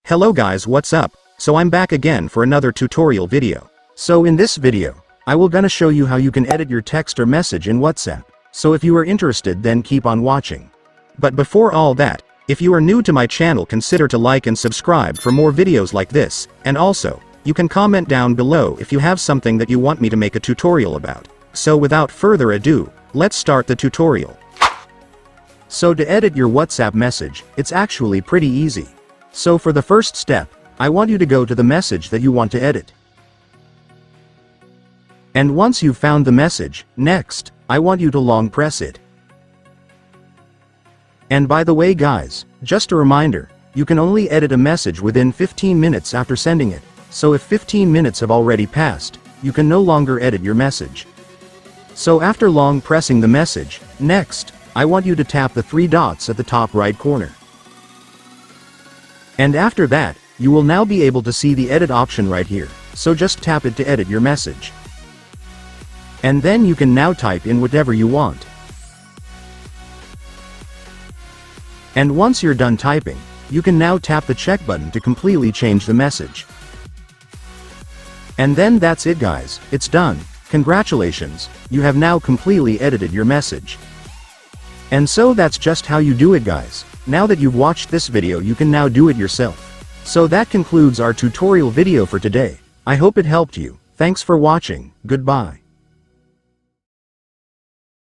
Hello guys, what's up? So I'm back again for another tutorial video. So in this video, I will gonna show you how you can edit your text or message in WhatsApp. So if you are interested, then keep on watching. But before all that, if you are new to my channel, consider to like and subscribe for more videos like this, and also, you can comment down below if you have something that you want me to make a tutorial about. So without further ado, let's start the tutorial. So to edit your WhatsApp message, it's actually pretty easy. So for the first step, I want you to go to the message that you want to edit. And once you've found the message, next, I want you to long press it. And by the way guys, just a reminder, you can only edit a message within 15 minutes after sending it, so if 15 minutes have already passed, you can no longer edit your message. So after long pressing the message, next, I want you to tap the three dots at the top right corner. And after that, you will now be able to see the edit option right here, so just tap it to edit your message. And then you can now type in whatever you want. And once you're done typing, you can now tap the check button to completely change the message. And then that's it guys, it's done. Congratulations, you have now completely edited your message. And so that's just how you do it guys. Now that you've watched this video, you can now do it yourself. So that concludes our tutorial video for today. I hope it helped you. Thanks for watching. Goodbye.